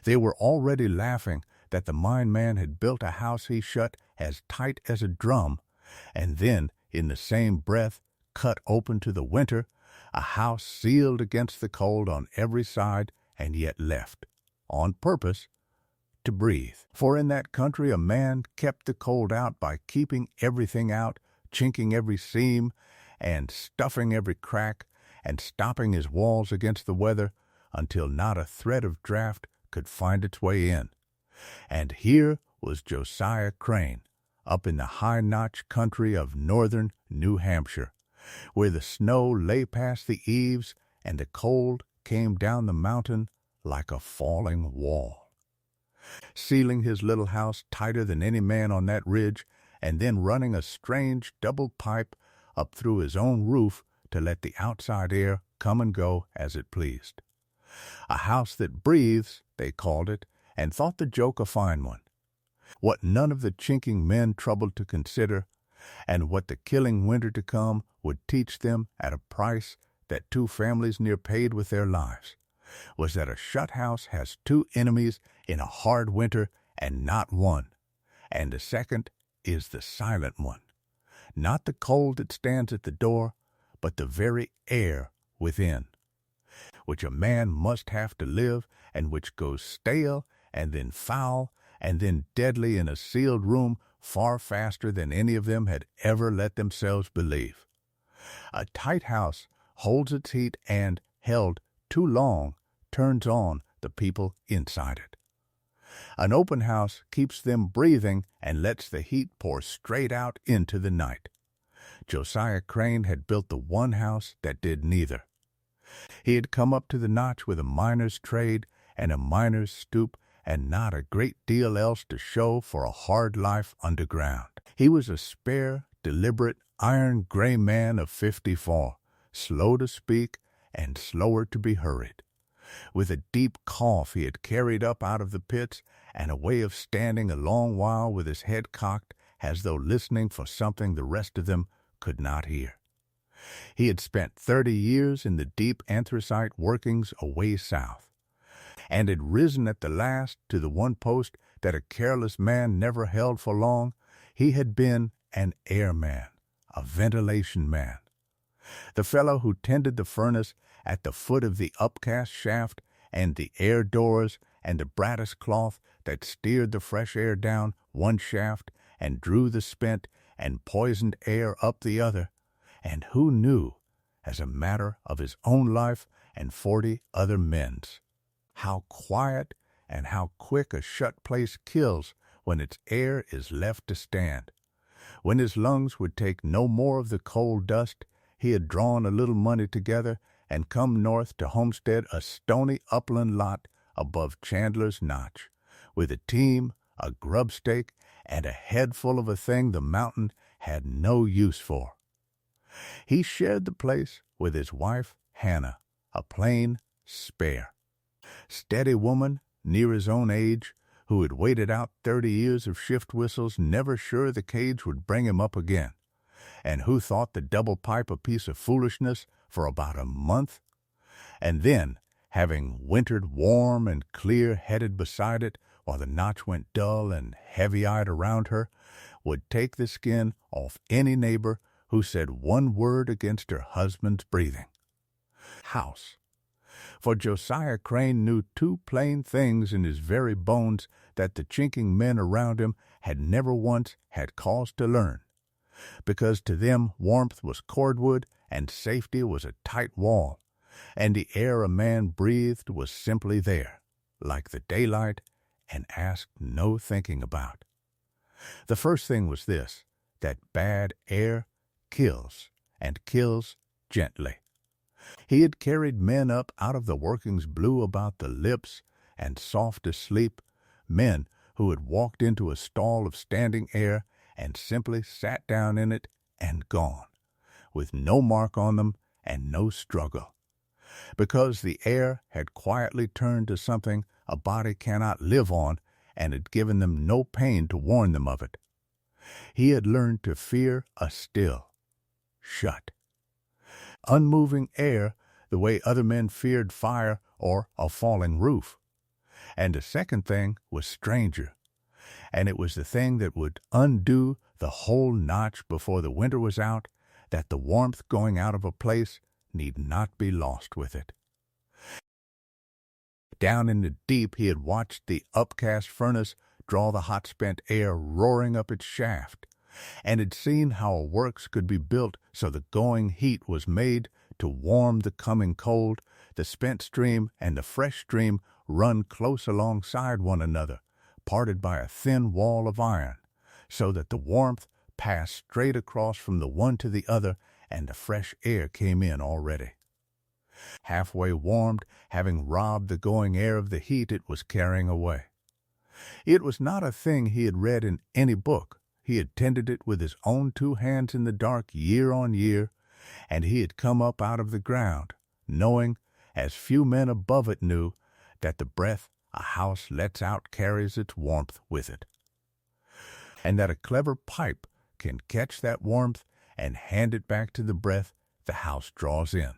They were already laughing that the mine man had built a house he shut as tight as a drum, and then, in the same breath, cut open to the winter, a house sealed against the cold on every side, and yet left, on purpose, to breathe. For in that country a man kept the cold out by keeping everything out, chinking every seam, and stuffing every crack, and stopping his walls against the weather, until not a thread of draught could find its way in. And here was Josiah Crane, up in the high-notch country of northern New Hampshire, where the snow lay past the eaves and the cold came down the mountain like a falling wall. Sealing his little house tighter than any man on that ridge, and then running a strange double pipe up through his own roof to let the outside air come and go as it pleased. A house that breathes, they called it, and thought the joke a fine one. What none of the chinking men troubled to consider, and what the killing winter to come would teach them at a price that two families near paid with their lives, was that a shut house has two enemies in a hard winter and not one, and the second is the silent one, not the cold that stands at the door, but the very air within, which a man must have to live, and which goes stale and then foul and then deadly in a sealed room far faster than any of them had ever let themselves believe. A tight house holds its heat and, held too long, turns on the people inside it. An open house keeps them breathing and lets the heat pour straight out into the night. Josiah Crane had built the one house that did neither. He had come up to the notch with a miner's trade and a miner's stoop, and not a great deal else to show for a hard life underground. He was a spare, deliberate, iron-gray man of 54, slow to speak and slower to be hurried, with a deep cough he had carried up out of the pits, and a way of standing a long while with his head cocked as though listening for something the rest of them could not hear. He had spent 30 years in the deep anthracite workings away south, and had risen at the last to the one post that a careless man never held for long. He had been an airman, a ventilation man, the fellow who tended the furnace at the foot of the upcast shaft, and the air doors, and the brattice cloth that steered the fresh air down one shaft and drew the spent and poisoned air up the other, and who knew, as a matter of his own life and 40 other men's, how quiet and how quick a shut place kills when its air is left to stand. When his lungs would take no more of the cold dust, he had drawn a little money together and come north to homestead a stony upland lot above Chandler's Notch, with a team, a grubstake, and a head full of a thing the mountain had no use for. He shared the place with his wife, Hannah, a plain, spare, steady woman near his own age, who had waited out 30 years of shift whistles, never sure the cage would bring him up again, and who thought the double pipe a piece of foolishness for about a month, and then, having wintered warm and clear-headed beside it while the notch went dull and heavy-eyed around her, would take the skin off any neighbor who said one word against her husband's breathing. House. For Josiah Crane knew two plain things in his very bones that the chinking men around him had never once had cause to learn, because to them warmth was cordwood and safety was a tight wall, and the air a man breathed was simply there, like the daylight, and asked no thinking about. The first thing was this, that bad air kills, and kills gently. He had carried men up out of the workings blue about the lips and soft asleep, men who had walked into a stall of standing air and simply sat down in it and gone, with no mark on them and no struggle, because the air had quietly turned to something a body cannot live on and had given them no pain to warn them of it. He had learned to fear a still, shut, unmoving air the way other men feared fire or a falling roof, And the second thing was stranger, and it was the thing that would undo the whole notch before the winter was out, that the warmth going out of a place need not be lost with it. Down in the deep he had watched the upcast furnace draw the hot spent air roaring up its shaft, and had seen how a works could be built so the going heat was made to warm the coming cold, the spent stream and the fresh stream run close alongside one another, parted by a thin wall of iron, so that the warmth passed straight across from the one to the other, and the fresh air came in already. Halfway warmed, having robbed the going air of the heat it was carrying away. It was not a thing he had read in any book. He had tended it with his own 2 hands in the dark year on year, and he had come up out of the ground, knowing, as few men above it knew, that the breath a house lets out carries its warmth with it, and that a clever pipe can catch that warmth and hand it back to the breath the house draws in.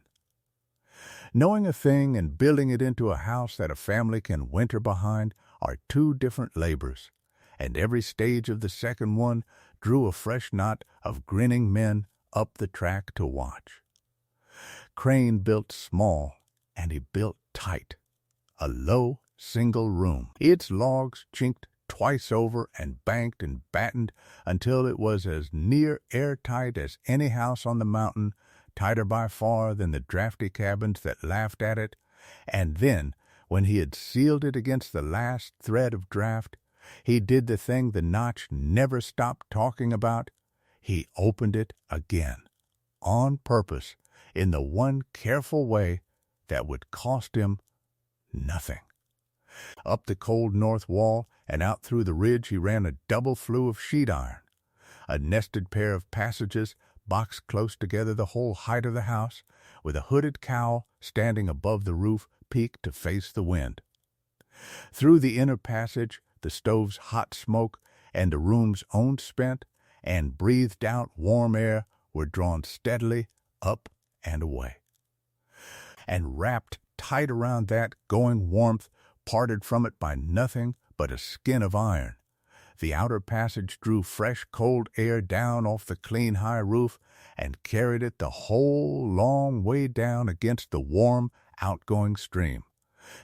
Knowing a thing and building it into a house that a family can winter behind are 2 different labors, and every stage of the second one drew a fresh knot of grinning men up the track to watch. Crane built small, and he built tight, a low, single room, its logs chinked twice over and banked and battened until it was as near airtight as any house on the mountain, tighter by far than the drafty cabins that laughed at it. And then, when he had sealed it against the last thread of draft, he did the thing the Notch never stopped talking about. He opened it again, on purpose, in the one careful way that would cost him nothing. Up the cold north wall and out through the ridge he ran a double flue of sheet iron, a nested pair of passages boxed close together the whole height of the house, with a hooded cowl standing above the roof peaked to face the wind. Through the inner passage the stove's hot smoke and the room's own spent and breathed out warm air were drawn steadily up and away. And wrapped tight around that going warmth, parted from it by nothing but a skin of iron, the outer passage drew fresh cold air down off the clean high roof and carried it the whole long way down against the warm outgoing stream,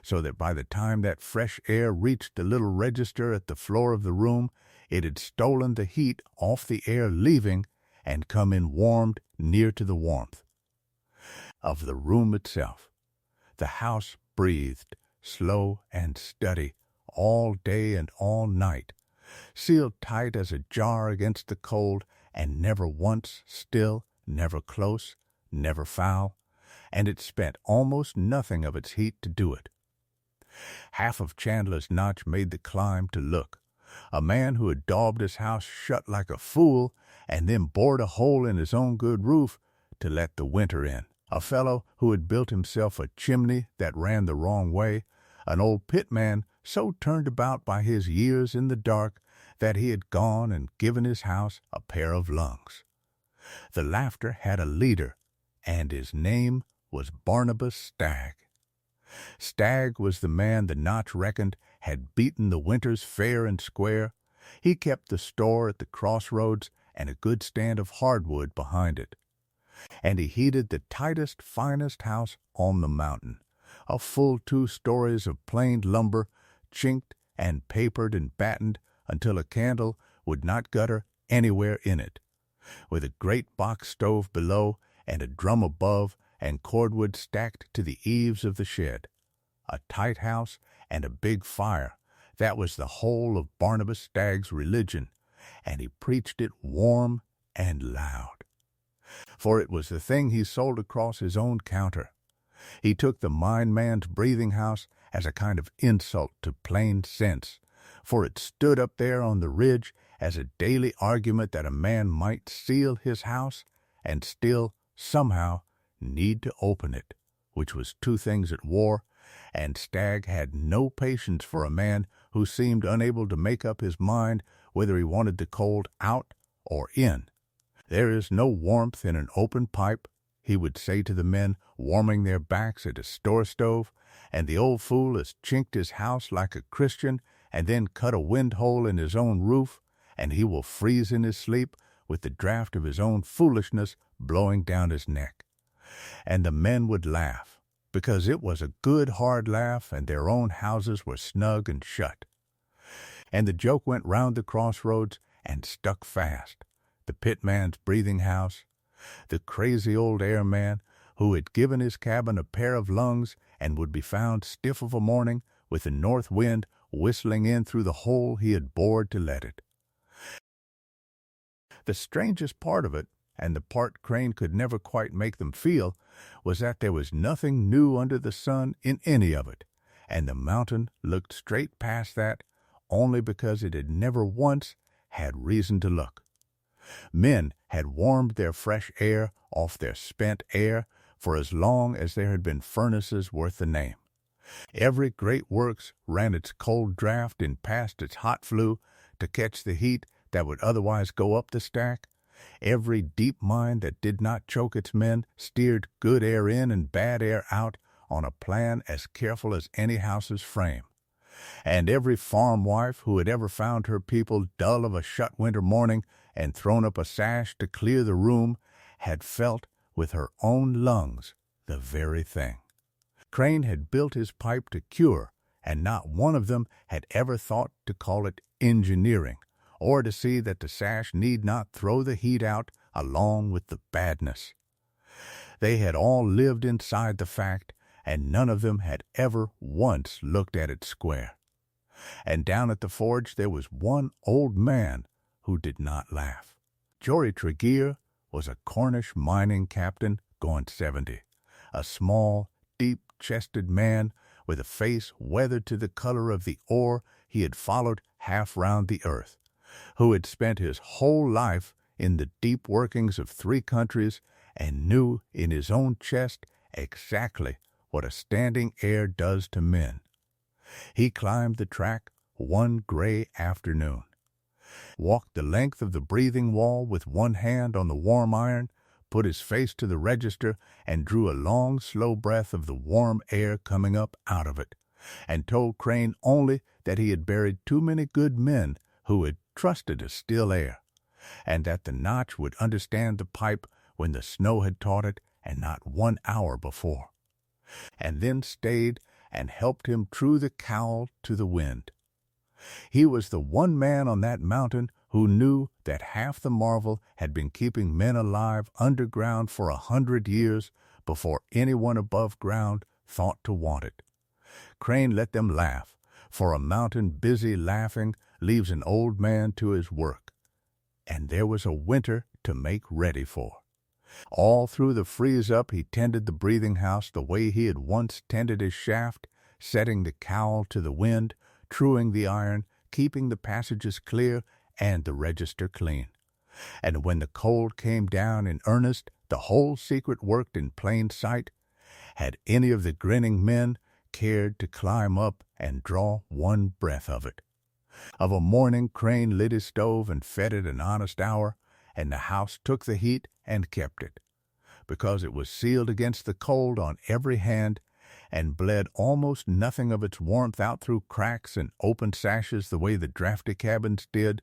so that by the time that fresh air reached the little register at the floor of the room, it had stolen the heat off the air leaving and come in warmed near to the warmth of the room itself. The house breathed, slow and steady, all day and all night, sealed tight as a jar against the cold, and never once still, never close, never foul, and it spent almost nothing of its heat to do it. Half of Chandler's Notch made the climb to look, a man who had daubed his house shut like a fool and then bored a hole in his own good roof to let the winter in, a fellow who had built himself a chimney that ran the wrong way, an old pitman so turned about by his years in the dark that he had gone and given his house a pair of lungs. The laughter had a leader, and his name was Barnabas Stagg. Stagg was the man the Notch reckoned had beaten the winters fair and square. He kept the store at the crossroads and a good stand of hardwood behind it. And he heated the tightest, finest house on the mountain, a full 2 stories of planed lumber, chinked and papered and battened until a candle would not gutter anywhere in it, with a great box stove below and a drum above and cordwood stacked to the eaves of the shed. A tight house and a big fire, that was the whole of Barnabas Stagg's religion, and he preached it warm and loud. For it was the thing he sold across his own counter. He took the mine man's breathing house as a kind of insult to plain sense, for it stood up there on the ridge as a daily argument that a man might seal his house and still, somehow, need to open it, which was 2 things at war, and Stagg had no patience for a man who seemed unable to make up his mind whether he wanted the cold out or in. There is no warmth in an open pipe, he would say to the men warming their backs at a store stove, and the old fool has chinked his house like a Christian and then cut a wind hole in his own roof, and he will freeze in his sleep with the draught of his own foolishness blowing down his neck. And the men would laugh, because it was a good hard laugh, and their own houses were snug and shut. And the joke went round the crossroads and stuck fast. The pitman's breathing house, the crazy old airman who had given his cabin a pair of lungs and would be found stiff of a morning with the north wind whistling in through the hole he had bored to let it. The strangest part of it, and the part Crane could never quite make them feel, was that there was nothing new under the sun in any of it, and the mountain looked straight past that only because it had never once had reason to look. Men had warmed their fresh air off their spent air for as long as there had been furnaces worth the name. Every great works ran its cold draft in past its hot flue to catch the heat that would otherwise go up the stack. Every deep mine that did not choke its men steered good air in and bad air out on a plan as careful as any house's frame. And every farm wife who had ever found her people dull of a shut winter morning and thrown up a sash to clear the room had felt with her own lungs the very thing. Crane had built his pipe to cure, and not one of them had ever thought to call it engineering, or to see that the sash need not throw the heat out along with the badness. They had all lived inside the fact, and none of them had ever once looked at it square. And down at the forge there was one old man who did not laugh. Jory Tregear was a Cornish mining captain going 70, a small, deep-chested man with a face weathered to the color of the ore he had followed half round the earth, who had spent his whole life in the deep workings of 3 countries and knew in his own chest exactly what a standing air does to men. He climbed the track one gray afternoon, walked the length of the breathing wall with one hand on the warm iron, put his face to the register, and drew a long, slow breath of the warm air coming up out of it, and told Crane only that he had buried too many good men who had trusted a still air, and that the Notch would understand the pipe when the snow had taught it, and not 1 hour before, and then stayed and helped him true the cowl to the wind. He was the one man on that mountain who knew that half the marvel had been keeping men alive underground for 100 years before anyone above ground thought to want it. Crane let them laugh, for a mountain busy laughing leaves an old man to his work, and there was a winter to make ready for. All through the freeze-up he tended the breathing house the way he had once tended his shaft, setting the cowl to the wind, truing the iron, keeping the passages clear and the register clean. And when the cold came down in earnest, the whole secret worked in plain sight. Had any of the grinning men cared to climb up and draw one breath of it? Of a morning Crane lit his stove and fed it an honest hour, and the house took the heat and kept it, because it was sealed against the cold on every hand, and bled almost nothing of its warmth out through cracks and open sashes the way the drafty cabins did,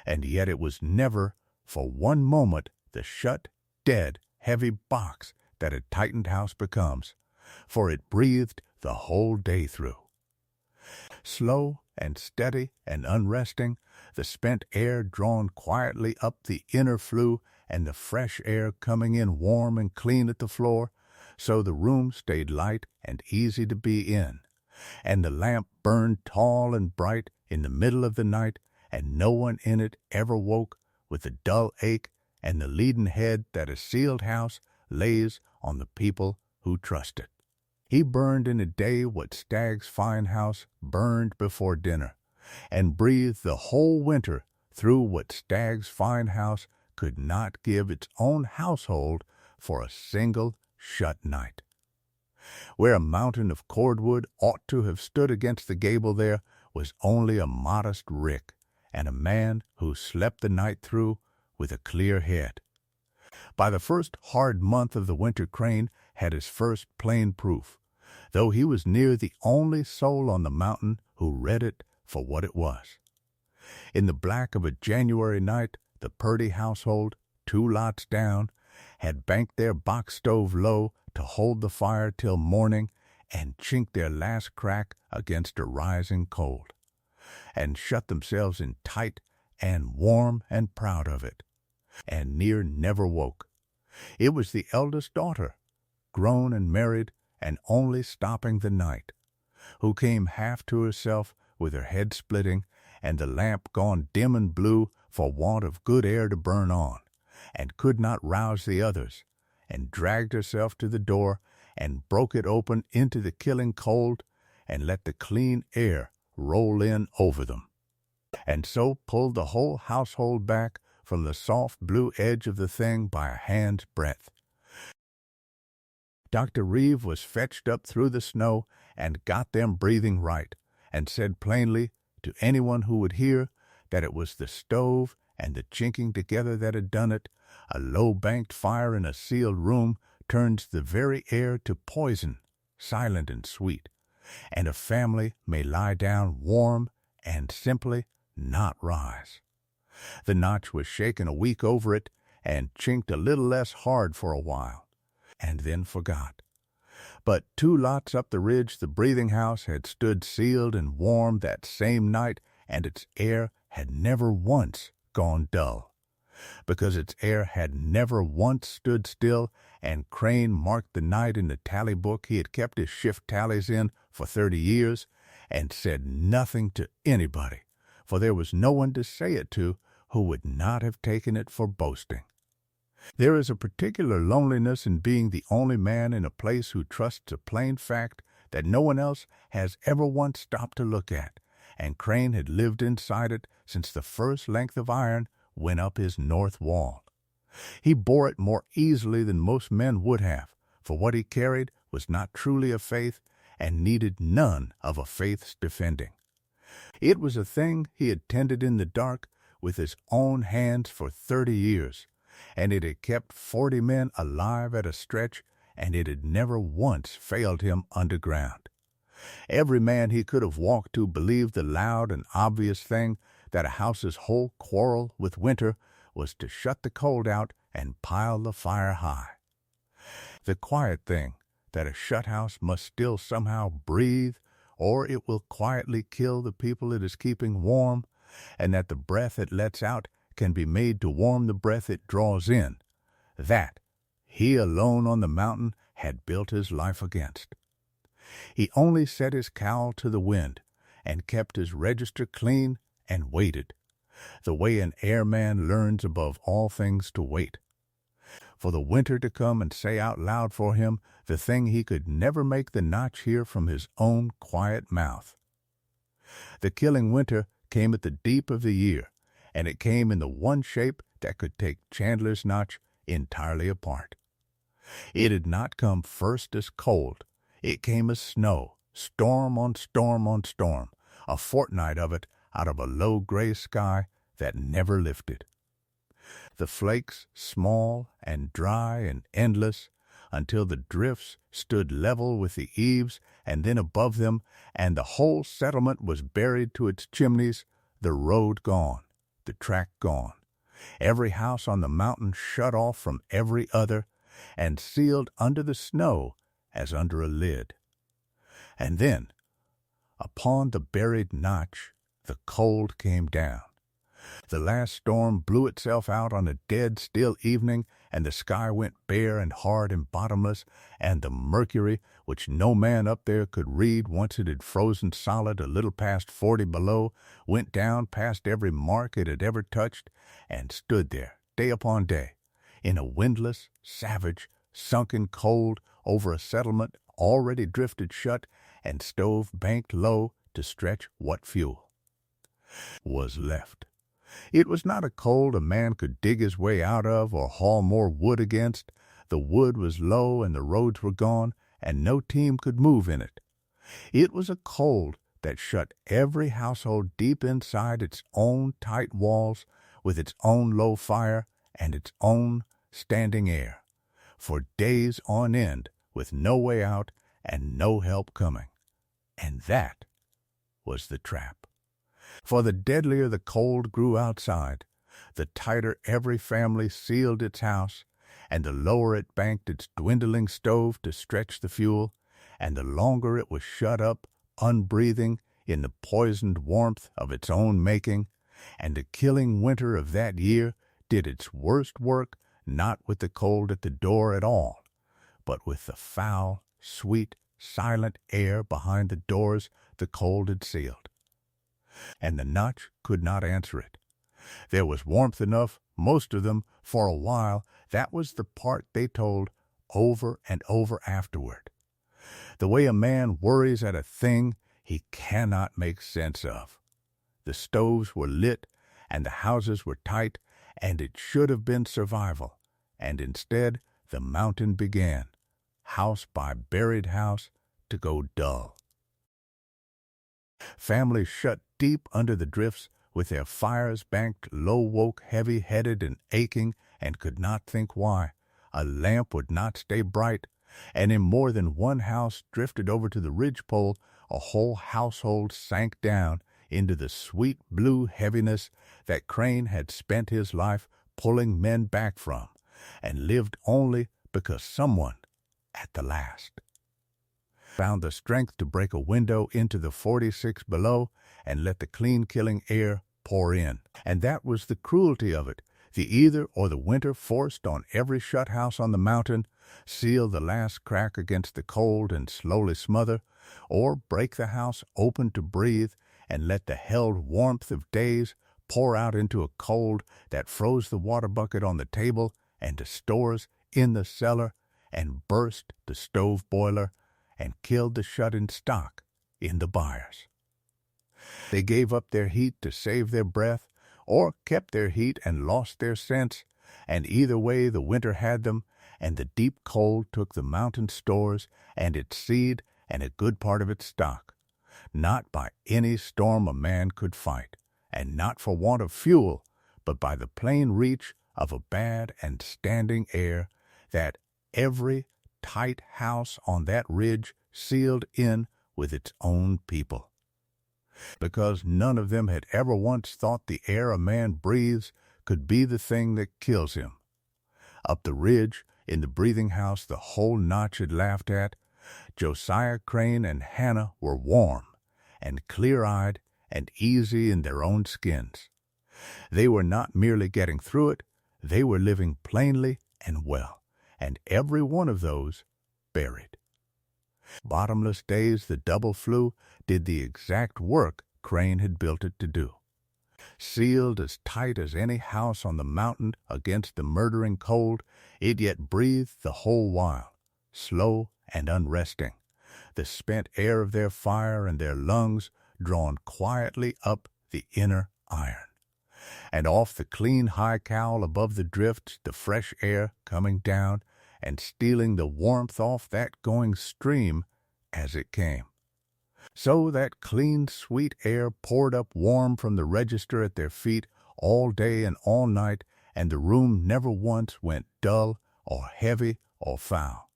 and yet it was never, for one moment, the shut, dead, heavy box that a tightened house becomes, for it breathed the whole day through. Slow and steady and unresting, the spent air drawn quietly up the inner flue, and the fresh air coming in warm and clean at the floor, so the room stayed light and easy to be in, and the lamp burned tall and bright in the middle of the night, and no one in it ever woke with the dull ache and the leaden head that a sealed house lays on the people who trust it. He burned in a day what Stagg's fine house burned before dinner, and breathed the whole winter through what Stagg's fine house could not give its own household for a single shut night. Where a mountain of cordwood ought to have stood against the gable there was only a modest rick, and a man who slept the night through with a clear head. By the first hard month of the winter, Crane had his first plain proof, though he was near the only soul on the mountain who read it for what it was. In the black of a January night, the Purdy household, 2 lots down, had banked their box stove low to hold the fire till morning and chinked their last crack against a rising cold, and shut themselves in tight and warm and proud of it, and never woke. It was the eldest daughter, grown and married and only stopping the night, who came half to herself with her head splitting and the lamp gone dim and blue for want of good air to burn on, and could not rouse the others, and dragged herself to the door and broke it open into the killing cold and let the clean air roll in over them, and so pulled the whole household back from the soft blue edge of the thing by a hand's breadth. Dr. Reeve was fetched up through the snow and got them breathing right, and said plainly to anyone who would hear that it was the stove and the chinking together that had done it. A low-banked fire in a sealed room turns the very air to poison, silent and sweet, and a family may lie down warm and simply not rise. The notch was shaken a week over it and chinked a little less hard for a while, and then forgot. But 2 lots up the ridge the breathing house had stood sealed and warm that same night, and its air had never once gone dull, because its air had never once stood still, and Crane marked the night in the tally book he had kept his shift tallies in for 30 years, and said nothing to anybody, for there was no one to say it to who would not have taken it for boasting. There is a particular loneliness in being the only man in a place who trusts a plain fact that no one else has ever once stopped to look at, and Crane had lived inside it since the first length of iron went up his north wall. He bore it more easily than most men would have, for what he carried was not truly a faith and needed none of a faith's defending. It was a thing he had tended in the dark with his own hands for 30 years, and it had kept 40 men alive at a stretch, and it had never once failed him underground. Every man he could have walked to believed the loud and obvious thing that a house's whole quarrel with winter was to shut the cold out and pile the fire high. The quiet thing that a shut house must still somehow breathe, or it will quietly kill the people it is keeping warm, and that the breath it lets out can be made to warm the breath it draws in, that he alone on the mountain had built his life against. He only set his cowl to the wind, and kept his register clean, and waited, the way an airman learns above all things to wait, for the winter to come and say out loud for him the thing he could never make the notch hear from his own quiet mouth. The killing winter came at the deep of the year, and it came in the one shape that could take Chandler's Notch entirely apart. It had not come first as cold. It came as snow, storm on storm on storm, a fortnight of it out of a low gray sky that never lifted. The flakes small and dry and endless, until the drifts stood level with the eaves and then above them, and the whole settlement was buried to its chimneys, the road gone, the track gone, every house on the mountain shut off from every other, and sealed under the snow as under a lid. And then, upon the buried notch, the cold came down. The last storm blew itself out on a dead, still evening, and the sky went bare and hard and bottomless, and the mercury, which no man up there could read once it had frozen solid a little past 40 below, went down past every mark it had ever touched, and stood there, day upon day, in a windless, savage, sunken cold over a settlement already drifted shut and stove banked low to stretch what fuel was left. It was not a cold a man could dig his way out of or haul more wood against. The wood was low and the roads were gone, and no team could move in it. It was a cold that shut every household deep inside its own tight walls, with its own low fire and its own standing air, for days on end, with no way out and no help coming. And that was the trap. For the deadlier the cold grew outside, the tighter every family sealed its house, and the lower it banked its dwindling stove to stretch the fuel, and the longer it was shut up, unbreathing, in the poisoned warmth of its own making, and the killing winter of that year did its worst work not with the cold at the door at all, but with the foul, sweet, silent air behind the doors the cold had sealed. And the Notch could not answer it. There was warmth enough, most of them, for a while. That was the part they told over and over afterward. The way a man worries at a thing he cannot make sense of. The stoves were lit, and the houses were tight, and it should have been survival. And instead, the mountain began, house by buried house, to go dull. Families shut deep under the drifts, with their fires banked low, woke heavy-headed and aching, and could not think why. A lamp would not stay bright, and in more than one house drifted over to the ridgepole, a whole household sank down into the sweet blue heaviness that Crane had spent his life pulling men back from, and lived only because someone, at the last, found the strength to break a window into the 46 below and let the clean-killing air pour in. And that was the cruelty of it. The either or the winter forced on every shut house on the mountain, seal the last crack against the cold and slowly smother, or break the house open to breathe and let the held warmth of days pour out into a cold that froze the water bucket on the table and the stores in the cellar and burst the stove boiler and killed the shut-in stock in the byres. They gave up their heat to save their breath, or kept their heat and lost their sense, and either way the winter had them, and the deep cold took the mountain stores and its seed and a good part of its stock. Not by any storm a man could fight, and not for want of fuel, but by the plain reach of a bad and standing air that every tight house on that ridge sealed in with its own people. Because none of them had ever once thought the air a man breathes could be the thing that kills him. Up the ridge, in the breathing house the whole Notch had laughed at, Josiah Crane and Hannah were warm and clear-eyed and easy in their own skins. They were not merely getting through it, they were living plainly and well, and every one of those buried. Bottomless days the double flu did the exact work Crane had built it to do. Sealed as tight as any house on the mountain against the murdering cold, it yet breathed the whole while, slow and unresting, the spent air of their fire and their lungs drawn quietly up the inner iron. And off the clean high cowl above the drifts the fresh air coming down and stealing the warmth off that going stream as it came. So that clean, sweet air poured up warm from the register at their feet all day and all night, and the room never once went dull or heavy or foul.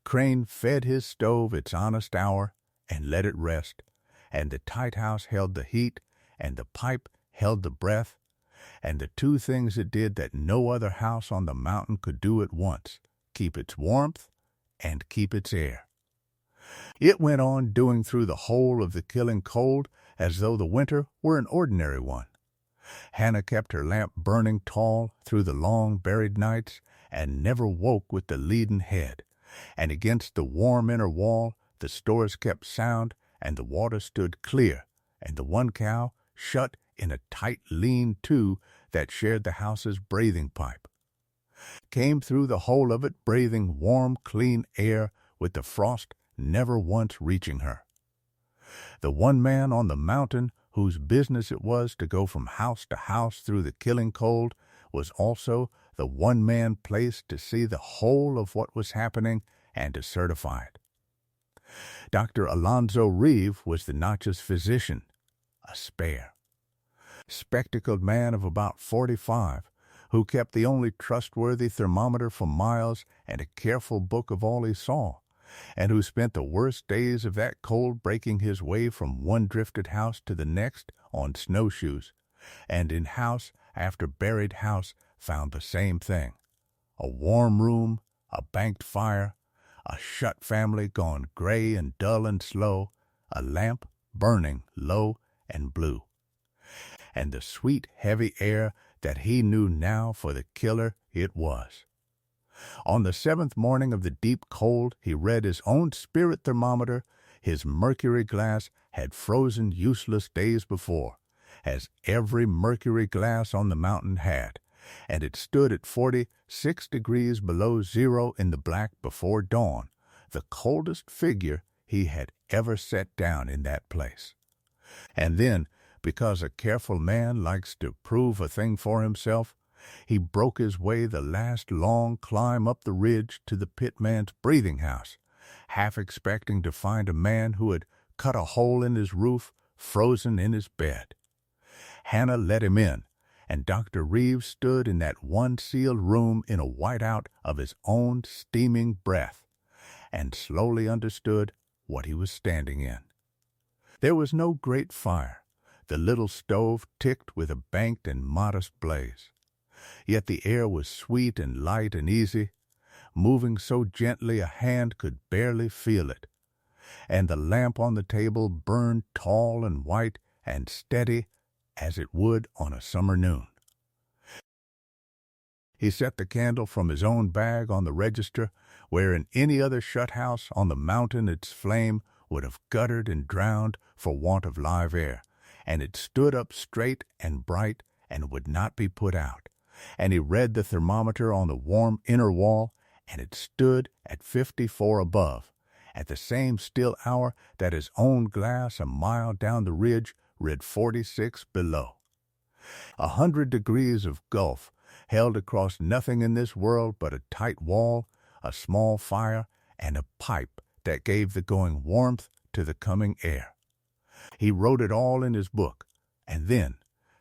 Crane fed his stove its honest hour and let it rest, and the tight house held the heat, and the pipe held the breath, and the two things it did that no other house on the mountain could do at once, keep its warmth and keep its air. It went on doing through the whole of the killing cold as though the winter were an ordinary one. Hannah kept her lamp burning tall through the long buried nights and never woke with the leaden head, and against the warm inner wall the stores kept sound and the water stood clear, and the one cow shut in a tight lean-to that shared the house's breathing pipe. Came through the whole of it breathing warm, clean air with the frost never once reaching her. The one man on the mountain whose business it was to go from house to house through the killing cold was also the one man placed to see the whole of what was happening and to certify it. Dr. Alonzo Reeve was the Notch's physician, a spare, spectacled man of about 45, who kept the only trustworthy thermometer for miles and a careful book of all he saw, and who spent the worst days of that cold breaking his way from one drifted house to the next on snowshoes, and in house after buried house found the same thing: a warm room, a banked fire, a shut family gone gray and dull and slow, a lamp burning low and blue, and the sweet heavy air that he knew now for the killer it was. On the 7th morning of the deep cold, he read his own spirit thermometer. His mercury glass had frozen useless days before, as every mercury glass on the mountain had, and it stood at 46 degrees below zero in the black before dawn, the coldest figure he had ever set down in that place. And then, because a careful man likes to prove a thing for himself, he broke his way the last long climb up the ridge to the pitman's breathing house, half expecting to find a man who had cut a hole in his roof, frozen in his bed. Hannah let him in, and Dr. Reeves stood in that one sealed room in a whiteout of his own steaming breath, and slowly understood what he was standing in. There was no great fire. The little stove ticked with a banked and modest blaze. Yet the air was sweet and light and easy, moving so gently a hand could barely feel it, and the lamp on the table burned tall and white and steady as it would on a summer noon. He set the candle from his own bag on the register, where in any other shut house on the mountain its flame would have guttered and drowned for want of live air, and it stood up straight and bright and would not be put out. And he read the thermometer on the warm inner wall, and it stood at 54 above, at the same still hour that his own glass a mile down the ridge read 46 below. 100 degrees of gulf held across nothing in this world but a tight wall, a small fire, and a pipe that gave the going warmth to the coming air. He wrote it all in his book, and then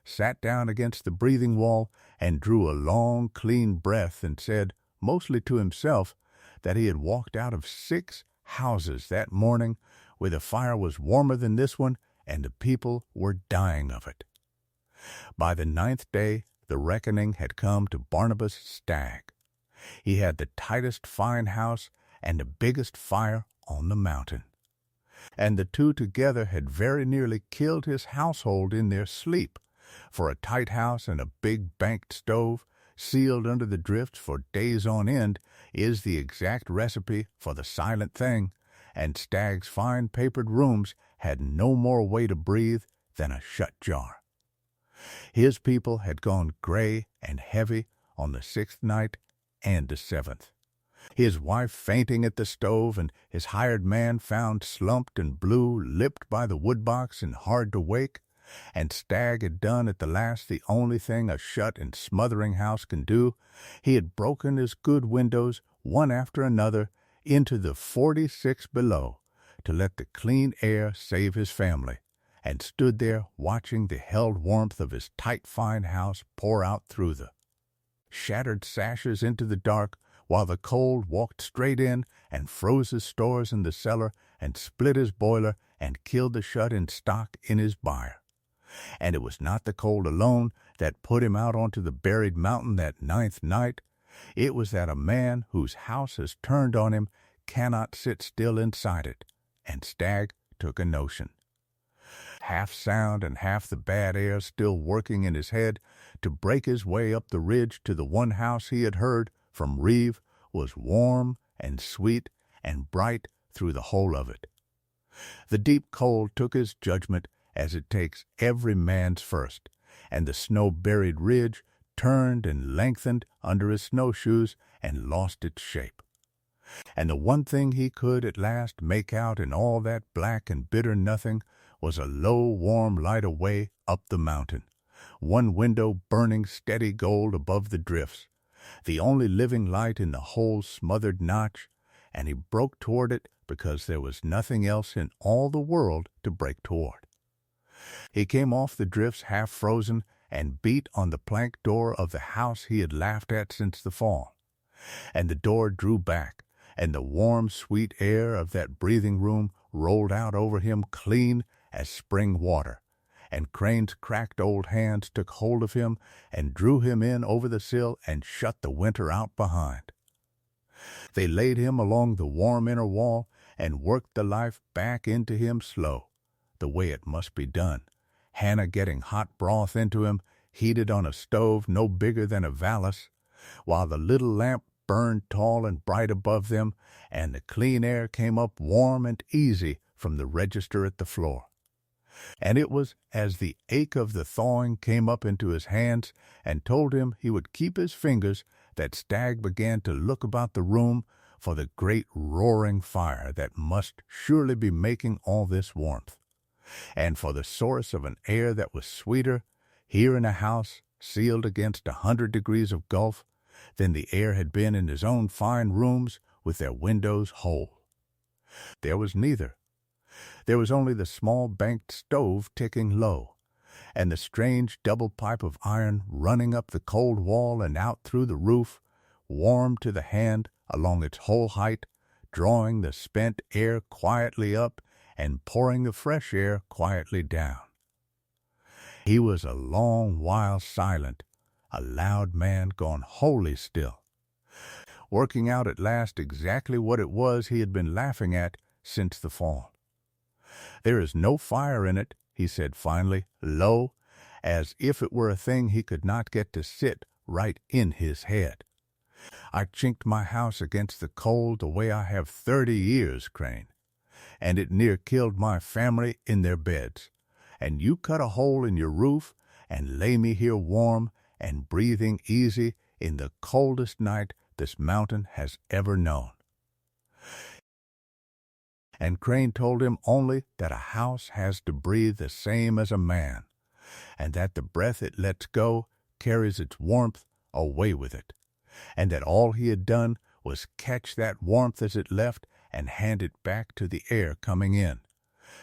sat down against the breathing wall and drew a long, clean breath and said, mostly to himself, that he had walked out of 6 houses that morning where the fire was warmer than this one and the people were dying of it. By the 9th day, the reckoning had come to Barnabas Stagg. He had the tightest fine house and the biggest fire on the mountain, and the two together had very nearly killed his household in their sleep, for a tight house and a big banked stove, sealed under the drifts for days on end, is the exact recipe for the silent thing, and Stagg's fine papered rooms had no more way to breathe than a shut jar. His people had gone gray and heavy on the 6th night and the 7th. His wife fainting at the stove, and his hired man found slumped and blue, lipped by the woodbox and hard to wake, and Stagg had done at the last the only thing a shut and smothering house can do. He had broken his good windows, one after another, into the 46 below, to let the clean air save his family, and stood there watching the held warmth of his tight fine house pour out through the shattered sashes into the dark, while the cold walked straight in and froze his stores in the cellar and split his boiler and killed the shut-in stock in his byre. And it was not the cold alone that put him out onto the buried mountain that 9th night. It was that a man whose house has turned on him cannot sit still inside it, and Stagg took a notion. Half sound and half the bad air still working in his head, to break his way up the ridge to the one house he had heard from Reeve was warm and sweet and bright through the whole of it. The deep cold took his judgment as it takes every man's first, and the snow-buried ridge turned and lengthened under his snowshoes and lost its shape. And the one thing he could at last make out in all that black and bitter nothing was a low, warm light away up the mountain, one window burning steady gold above the drifts, the only living light in the whole smothered notch, and he broke toward it because there was nothing else in all the world to break toward. He came off the drifts half frozen and beat on the plank door of the house he had laughed at since the fall. And the door drew back, and the warm, sweet air of that breathing room rolled out over him clean as spring water, and Crane's cracked old hands took hold of him and drew him in over the sill and shut the winter out behind. They laid him along the warm inner wall and worked the life back into him slow, the way it must be done, Hannah getting hot broth into him, heated on a stove no bigger than a valise, while the little lamp burned tall and bright above them, and the clean air came up warm and easy from the register at the floor. And it was as the ache of the thawing came up into his hands and told him he would keep his fingers that Stagg began to look about the room for the great roaring fire that must surely be making all this warmth, and for the source of an air that was sweeter, here in a house sealed against 100 degrees of gulf, than the air had been in his own fine rooms with their windows whole. There was neither. There was only the small banked stove ticking low, and the strange double pipe of iron running up the cold wall and out through the roof, warm to the hand along its whole height, drawing the spent air quietly up and pouring the fresh air quietly down. He was a long while silent, a loud man gone wholly still, working out at last exactly what it was he had been laughing at since the fall. "There is no fire in it," he said finally, low, as if it were a thing he could not get to sit right in his head. "I chinked my house against the cold the way I have 30 years, Crane, and it near killed my family in their beds, and you cut a hole in your roof and lay me here warm and breathing easy in the coldest night this mountain has ever known." And Crane told him only that a house has to breathe the same as a man, and that the breath it lets go carries its warmth away with it, and that all he had done was catch that warmth as it left and hand it back to the air coming in,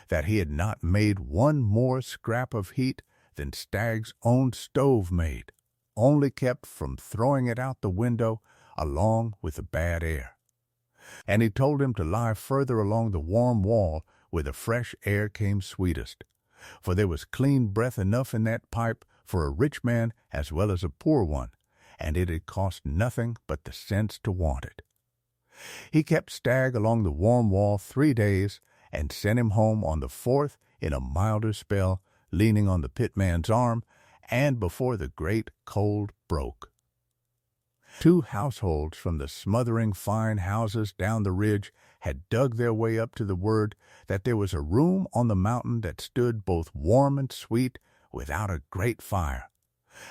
that he had not made one more scrap of heat than Stagg's own stove made, only kept from throwing it out the window along with the bad air. And he told him to lie further along the warm wall where the fresh air came sweetest, for there was clean breath enough in that pipe for a rich man as well as a poor one, and it had cost nothing but the sense to want it. He kept Stagg along the warm wall 3 days, and sent him home on the 4th in a milder spell, leaning on the pitman's arm, and before the great cold broke. 2 households from the smothering fine houses down the ridge had dug their way up to the word that there was a room on the mountain that stood both warm and sweet without a great fire,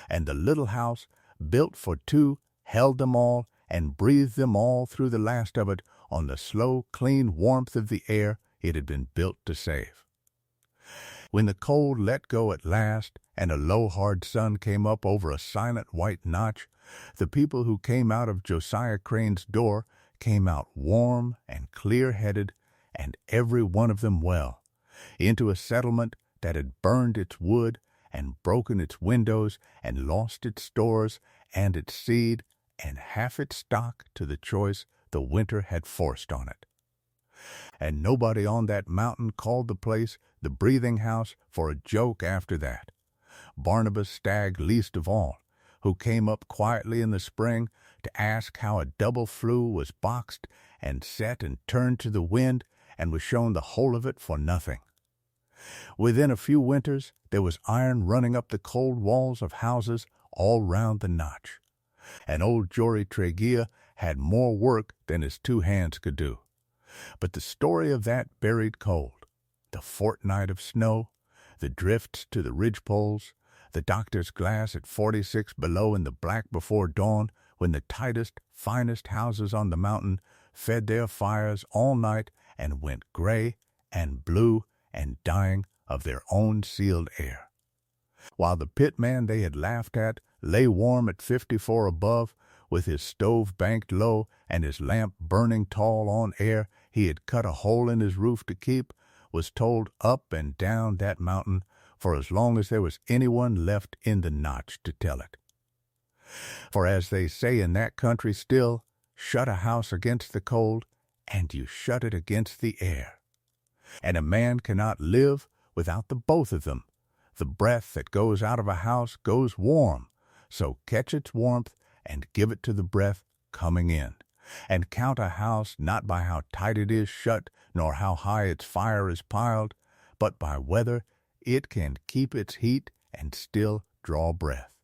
and the little house, built for 2, held them all and breathed them all through the last of it on the slow, clean warmth of the air it had been built to save. When the cold let go at last, and a low, hard sun came up over a silent white notch, the people who came out of Josiah Crane's door came out warm and clear-headed, and every one of them well, into a settlement that had burned its wood and broken its windows and lost its stores and its seed and half its stock to the choice the winter had forced on it. And nobody on that mountain called the place the Breathing House for a joke after that. Barnabas Stagg least of all, who came up quietly in the spring to ask how a double flue was boxed and set and turned to the wind, and was shown the whole of it for nothing. Within a few winters there was iron running up the cold walls of houses all round the notch, and old Jory Tregear had more work than his 2 hands could do. But the story of that buried cold, the fortnight of snow, the drifts to the ridgepoles, the doctor's glass at 46 below in the black before dawn, when the tightest, finest houses on the mountain fed their fires all night and went gray and blue and dying of their own sealed air, while the pitman they had laughed at lay warm at 54 above, with his stove banked low and his lamp burning tall on air he had cut a hole in his roof to keep, was told up and down that mountain for as long as there was anyone left in the notch to tell it. For as they say in that country still, shut a house against the cold, and you shut it against the air. And a man cannot live without the both of them. The breath that goes out of a house goes warm, so catch its warmth and give it to the breath coming in. And count a house not by how tight it is shut, nor how high its fire is piled, but by whether it can keep its heat and still draw breath.